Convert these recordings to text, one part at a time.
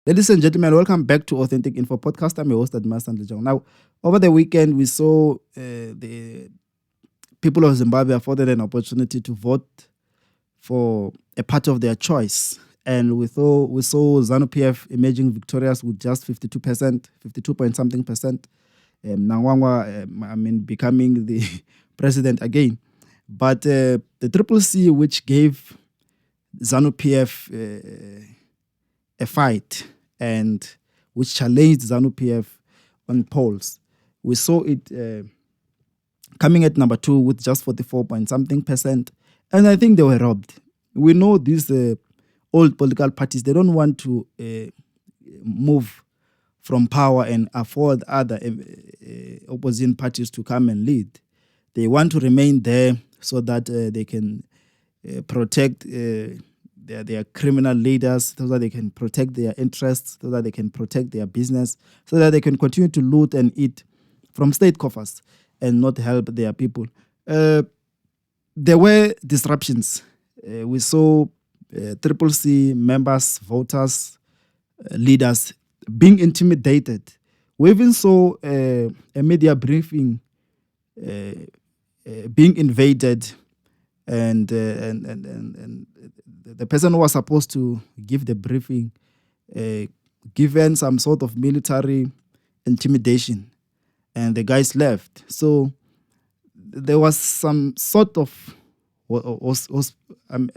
Ladies and gentlemen, welcome back to Authentic Info Podcast. I'm your host, Master Lejong. Now, over the weekend, we saw the people of Zimbabwe afforded an opportunity to vote for a part of their choice. And we saw ZANU PF emerging victorious with just 52%, 52 point something percent. Mnangangwa, becoming the president again. But the CCC, which gave ZANU PF a fight and which challenged ZANU PF on polls, we saw it coming at number 2 with just 44 point something percent. And I think they were robbed. We know these old political parties, they don't want to move from power and afford other opposition parties to come and lead. They want to remain there so that they can protect their criminal leaders, so that they can protect their interests, so that they can protect their business, so that they can continue to loot and eat from state coffers and not help their people. There were disruptions. We saw CCC members, voters, leaders being intimidated. We even saw a media briefing being invaded, and the person who was supposed to give the briefing given some sort of military intimidation, and the guys left. So there was some sort of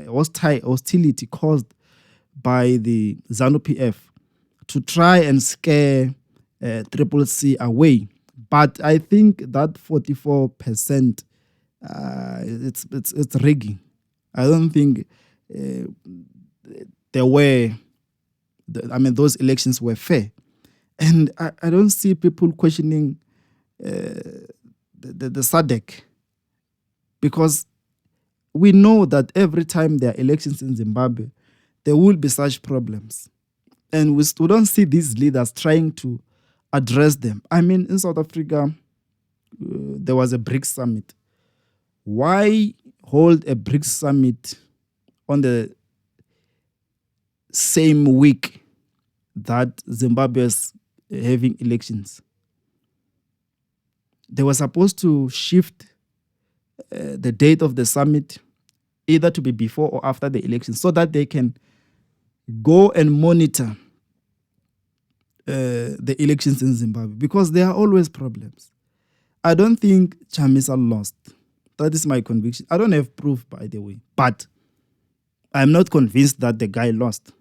hostility caused by the ZANU PF to try and scare CCC away. But I think that 44%, it's rigging. I don't think those elections were fair. And I don't see people questioning the SADC, because we know that every time there are elections in Zimbabwe, there will be such problems. And we don't see these leaders trying to address them. In South Africa, there was a BRICS summit. Why hold a BRICS summit on the same week that Zimbabwe is having elections? They were supposed to shift the date of the summit either to be before or after the election, so that they can go and monitor the elections in Zimbabwe, because there are always problems. I don't think Chamisa lost. That is my conviction. I don't have proof, by the way, but I'm not convinced that the guy lost.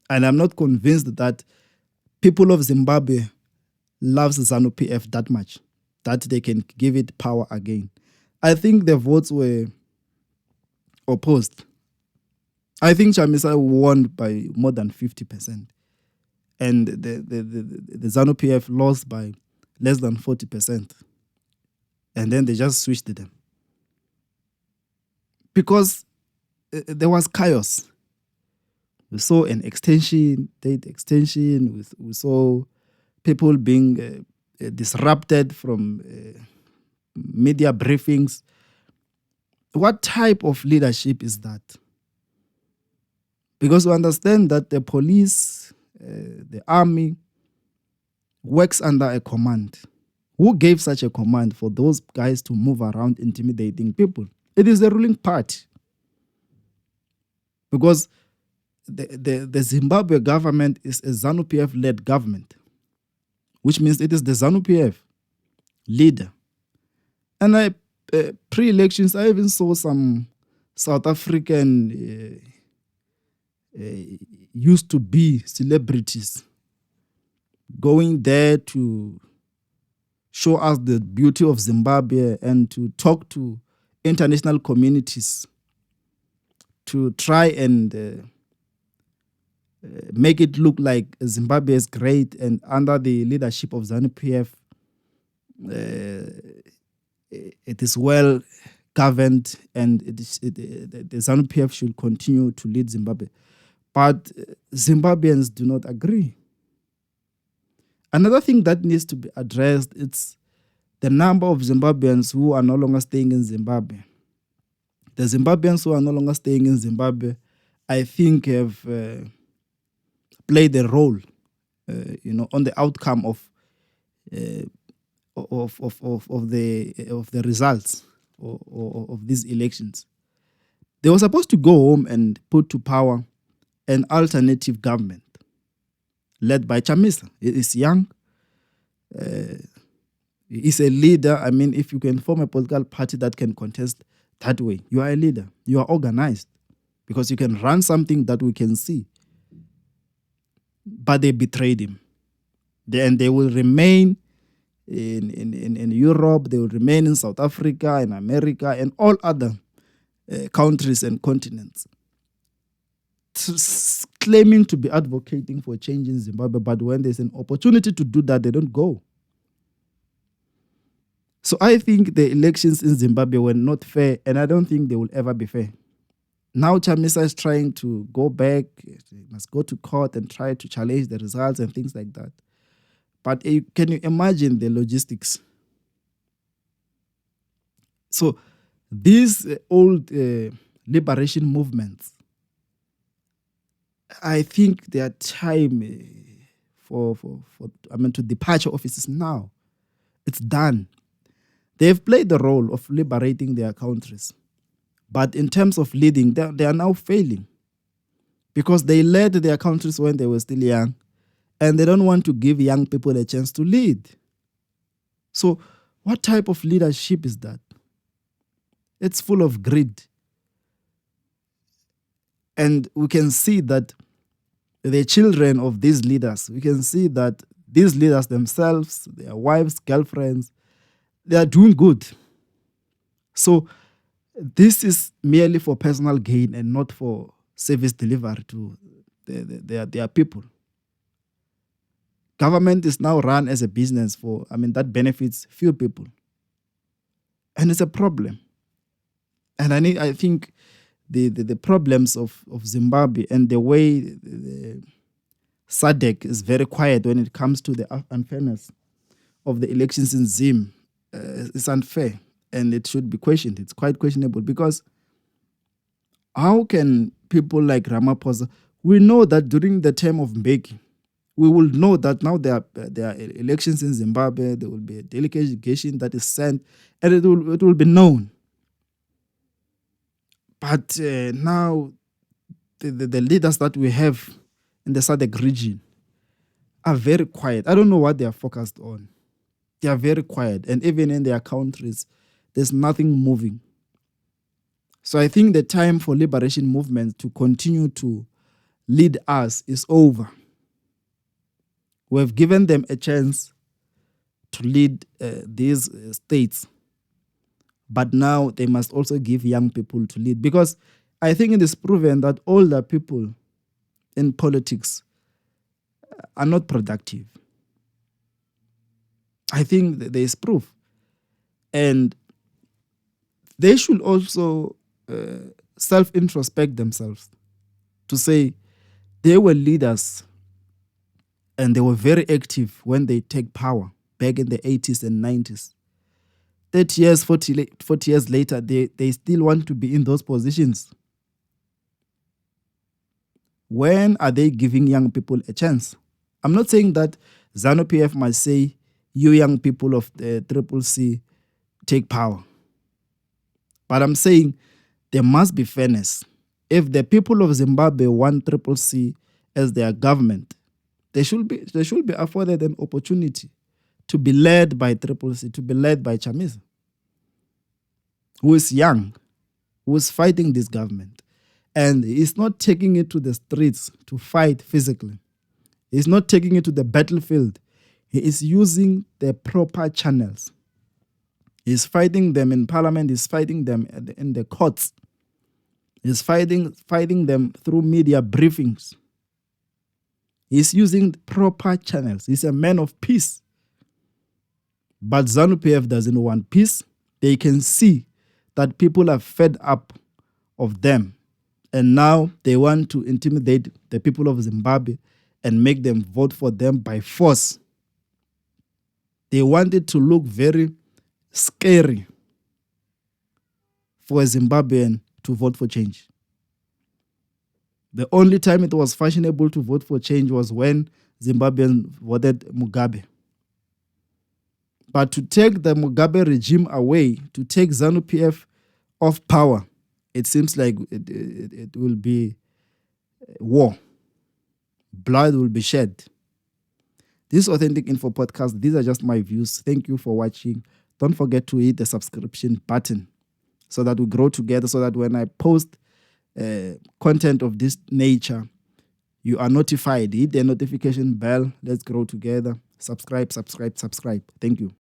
And I'm not convinced that people of Zimbabwe loves ZANU PF that much, that they can give it power again. I think the votes were opposed. I think Chamisa won by more than 50%. And the ZANU PF lost by less than 40%. And then they just switched them. Because there was chaos. We saw an date extension. We saw people being disrupted from media briefings. What type of leadership is that? Because we understand that the police, the army, works under a command. Who gave such a command for those guys to move around intimidating people? It is the ruling party. Because the Zimbabwe government is a ZANU PF-led government, which means it is the ZANU PF leader. And pre-elections, I even saw some South African used to be celebrities going there to show us the beauty of Zimbabwe and to talk to international communities to try and make it look like Zimbabwe is great, and under the leadership of ZANU PF, it is well governed, and the ZANU PF should continue to lead Zimbabwe. But Zimbabweans do not agree. Another thing that needs to be addressed is the number of Zimbabweans who are no longer staying in Zimbabwe. The Zimbabweans who are no longer staying in Zimbabwe, I think, have played a role on the outcome of the results of these elections. They were supposed to go home and put to power an alternative government led by Chamisa. He is young. He's a leader. I mean, if you can form a political party that can contest that way, you are a leader. You are organized because you can run something that we can see. But they betrayed him. And they will remain in Europe, they will remain in South Africa, in America, and all other countries and continents, claiming to be advocating for change in Zimbabwe, but when there's an opportunity to do that, they don't go. So I think the elections in Zimbabwe were not fair, and I don't think they will ever be fair. Now Chamisa is trying to go back, he must go to court and try to challenge the results and things like that. But can you imagine the logistics? So these old liberation movements, I think their time to departure offices now. It's done. They've played the role of liberating their countries. But in terms of leading, they are now failing because they led their countries when they were still young, and they don't want to give young people a chance to lead. So what type of leadership is that? It's full of greed. And we can see that the children of these leaders, we can see that these leaders themselves, their wives, girlfriends, they are doing good. So this is merely for personal gain and not for service delivery to their people. Government is now run as a business that benefits few people. And it's a problem. And I think the problems of Zimbabwe and the way the SADC is very quiet when it comes to the unfairness of the elections in Zim is unfair, and it should be questioned. It's quite questionable because how can people like Ramaphosa, we know that during the term of Mbeki, we will know that now there are elections in Zimbabwe, there will be a delegation that is sent, and it will be known. But now the leaders that we have in the SADC region are very quiet. I don't know what they are focused on. They are very quiet. And even in their countries, there's nothing moving. So I think the time for liberation movements to continue to lead us is over. We have given them a chance to lead these states. But now they must also give young people to lead. Because I think it is proven that older people in politics are not productive. I think there is proof. And they should also self-introspect themselves to say they were leaders and they were very active when they take power back in the 80s and 90s. 30 years, 40 years later, they still want to be in those positions. When are they giving young people a chance? I'm not saying that ZANU-PF must say, you young people of the CCC, take power. But I'm saying there must be fairness. If the people of Zimbabwe want CCC as their government, they should be afforded an opportunity to be led by CCC, to be led by Chamisa, who is young, who is fighting this government. And he's not taking it to the streets to fight physically. He's not taking it to the battlefield. He is using the proper channels. He's fighting them in parliament. He's fighting them in the courts. He's fighting them through media briefings. He's using proper channels. He's a man of peace. But ZANU-PF doesn't want peace. They can see that people are fed up of them. And now they want to intimidate the people of Zimbabwe and make them vote for them by force. They want it to look very scary for a Zimbabwean to vote for change. The only time it was fashionable to vote for change was when Zimbabweans voted Mugabe. But to take the Mugabe regime away, to take ZANU-PF off power, it seems like it will be war. Blood will be shed. This is Authentic Info Podcast. These are just my views. Thank you for watching. Don't forget to hit the subscription button so that we grow together, so that when I post content of this nature, you are notified. Hit the notification bell. Let's grow together. Subscribe. Thank you.